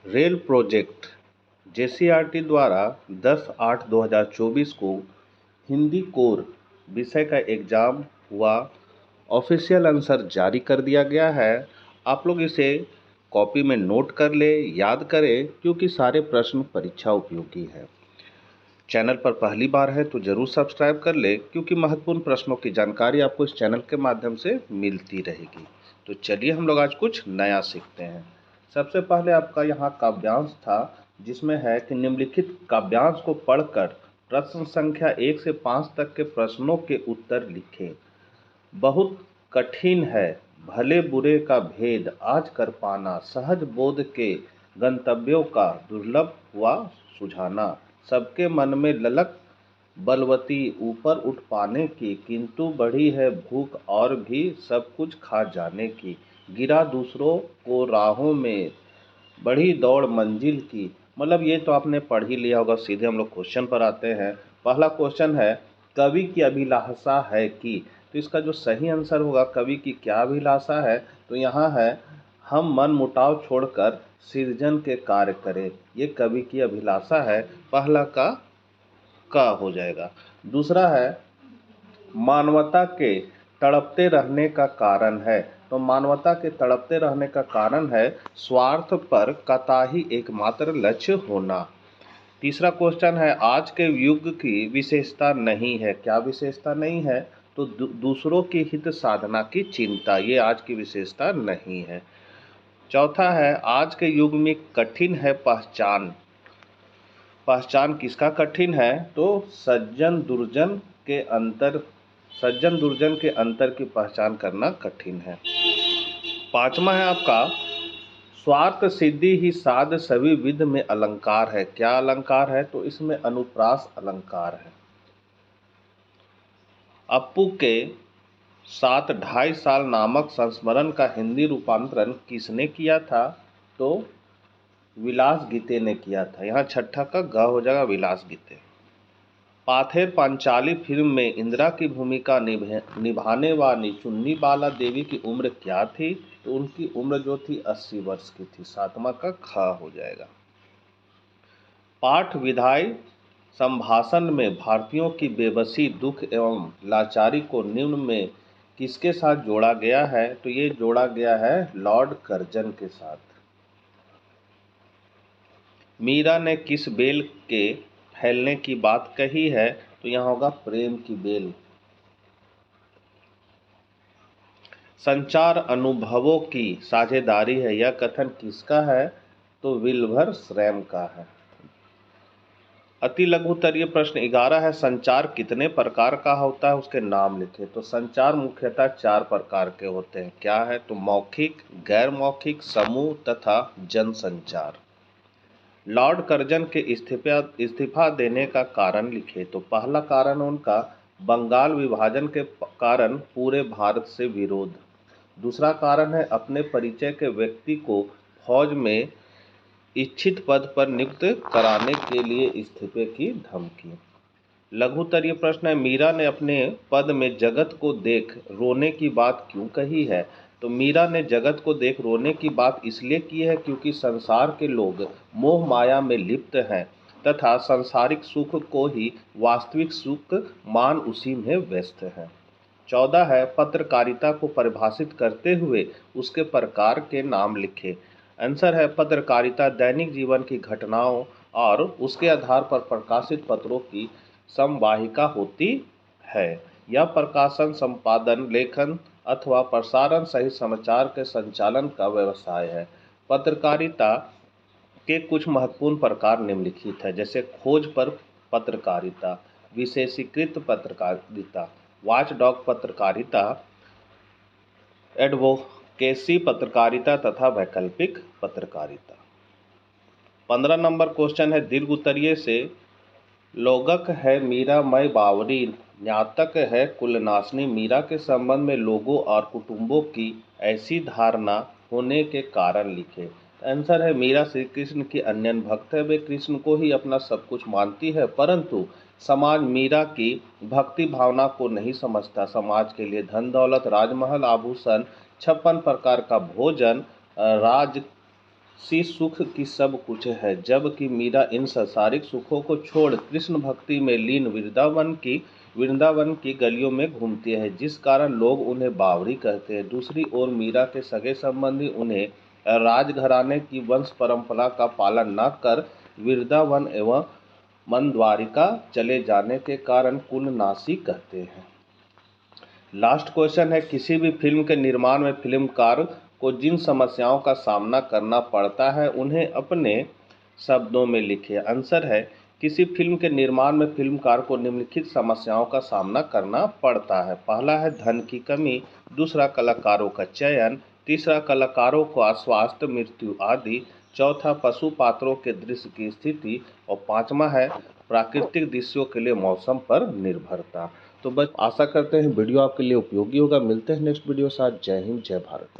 Rail project JCERT द्वारा 10/8/2024 को Hindi core विषय का एग्ज़ाम हुआ। ऑफिशियल आंसर जारी कर दिया गया है। आप लोग इसे कॉपी में नोट कर ले, याद करें, क्योंकि सारे प्रश्न परीक्षा उपयोगी है। चैनल पर पहली बार है तो जरूर सब्सक्राइब कर ले, क्योंकि महत्वपूर्ण प्रश्नों की जानकारी आपको इस चैनल के माध्यम से मिलती रहेगी। तो चलिए हम लोग आज कुछ नया सीखते हैं। सबसे पहले आपका यहाँ काव्यांश था, जिसमें है कि निम्नलिखित काव्यांश को पढ़कर प्रश्न संख्या 1 से 5 तक के प्रश्नों के उत्तर लिखें। बहुत कठिन है भले बुरे का भेद आज कर पाना, सहज बोध के गंतव्यों का दुर्लभ हुआ सुझाना। सबके मन में ललक बलवती ऊपर उठ पाने की, किंतु बढ़ी है भूख और भी सब कुछ खा जाने की। गिरा दूसरों को राहों में, बढ़ी दौड़ मंजिल की। मतलब ये तो आपने पढ़ ही लिया होगा। सीधे हम लोग क्वेश्चन पर आते हैं। पहला क्वेश्चन है, कवि की अभिलाषा है कि। तो इसका जो सही आंसर होगा, कवि की क्या अभिलाषा है, तो यहाँ है, हम मन मुटाव छोड़कर सृजन के कार्य करें। ये कवि की अभिलाषा है। पहला का हो जाएगा। दूसरा है, मानवता के तड़पते रहने का कारण है। तो मानवता के तड़पते रहने का कारण है स्वार्थ पर कताही एकमात्र लक्ष्य होना। तीसरा क्वेश्चन है, आज के युग की विशेषता नहीं है। क्या विशेषता नहीं है, तो दूसरों की हित साधना की चिंता, ये आज की विशेषता नहीं है। चौथा है, आज के युग में कठिन है पहचान। पहचान किसका कठिन है, तो सज्जन दुर्जन के अंतर की पहचान करना कठिन है। पांचवा है आपका, स्वार्थ सिद्धि ही साध सभी विध में अलंकार है। क्या अलंकार है, तो इसमें अनुप्रास अलंकार है। अप्पू के साथ 2.5 साल नामक संस्मरण का हिंदी रूपांतरण किसने किया था, तो विलास गीते ने किया था। यहाँ छठा का ग हो जाएगा, विलास गीते। पाथेर पांचाली फिल्म में इंदिरा की भूमिका निभाने वाली चुन्नी बाला देवी की उम्र क्या थी, तो उनकी उम्र जो थी 80 वर्ष की थी। सातवां का ख हो जाएगा। पाठ विधायी संभाषण में भारतीयों की बेबसी, दुख एवं लाचारी को निम्न में किसके साथ जोड़ा गया है, तो ये जोड़ा गया है लॉर्ड कर्जन के साथ। मीरा ने किस बेल के फैलने की बात कही है, तो यहाँ होगा प्रेम की बेल। संचार अनुभवों की साझेदारी है, यह कथन किसका है, तो विल्बर श्रैम का है। अति लघुत्तरीय प्रश्न 11 है, संचार कितने प्रकार का होता है, उसके नाम लिखे। तो संचार मुख्यतः 4 प्रकार के होते हैं। क्या है, तो मौखिक, गैर मौखिक, समूह तथा जनसंचार। लॉर्ड कर्जन के इस्तीफा देने का कारण लिखे। तो पहला कारण उनका बंगाल विभाजन के कारण पूरे भारत से विरोध। दूसरा कारण है अपने परिचय के व्यक्ति को फौज में इच्छित पद पर नियुक्त कराने के लिए इस्तीफे की धमकी। लघुत्तरीय प्रश्न है, मीरा ने अपने पद में जगत को देख रोने की बात क्यों कही है, तो मीरा ने जगत को देख रोने की बात इसलिए की है क्योंकि संसार के लोग मोह माया में लिप्त हैं तथा सांसारिक सुख को ही वास्तविक सुख मान उसी में व्यस्त हैं। 14 है, पत्रकारिता को परिभाषित करते हुए उसके प्रकार के नाम लिखे। आंसर है, पत्रकारिता दैनिक जीवन की घटनाओं और उसके आधार पर प्रकाशित पत्रों की समवाहिका होती है। यह प्रकाशन, संपादन, लेखन अथवा प्रसारण सहित समाचार के संचालन का व्यवसाय है। पत्रकारिता के कुछ महत्वपूर्ण प्रकार निम्नलिखित है, जैसे खोज पर पत्रकारिता, विशेषीकृत पत्रकारिता, वॉचडॉग पत्रकारिता, एडवोकेसी पत्रकारिता तथा वैकल्पिक पत्रकारिता। 15 नंबर क्वेश्चन है, दीर्घ उत्तरीय से लोगक है मीरा मई बावरी, ज्ञातक है कुलनाशनी। मीरा के संबंध में लोगों और कुटुंबों की ऐसी धारणा होने के कारण लिखे। आंसर है, मीरा श्री कृष्ण की अनन्य भक्त है। वे कृष्ण को ही अपना सब कुछ मानती है, परंतु समाज मीरा की भक्ति भावना को नहीं समझता। समाज के लिए धन दौलत, राजमहल, आभूषण, 56 प्रकार का भोजन, राज सी सुख की सब कुछ है, जबकि मीरा इन संसारिक सुखों को छोड़ कृष्ण भक्ति में लीन वृंदावन की गलियों में घूमती है, जिस कारण लोग उन्हें बावरी कहते हैं। दूसरी ओर मीरा के सगे संबंधी उन्हें राजघराने की वंश परंपरा का पालन न कर वृंदावन एवं मनद्वारिका चले जाने के कारण कुलनाशी कहते हैं। लास्ट क्वेश्चन है, किसी भी फिल्म के निर्माण में फिल्मकार को जिन समस्याओं का सामना करना पड़ता है उन्हें अपने शब्दों में लिखिए। आंसर है, किसी फिल्म के निर्माण में फिल्मकार को निम्नलिखित समस्याओं का सामना करना पड़ता है। पहला है धन की कमी, दूसरा कलाकारों का चयन, तीसरा कलाकारों का स्वास्थ्य, मृत्यु आदि, चौथा पशु पात्रों के दृश्य की स्थिति और पांचवा है प्राकृतिक दृश्यों के लिए मौसम पर निर्भरता। तो बस आशा करते हैं वीडियो आपके लिए उपयोगी होगा। मिलते हैं नेक्स्ट वीडियो के साथ। जय हिंद, जय भारत।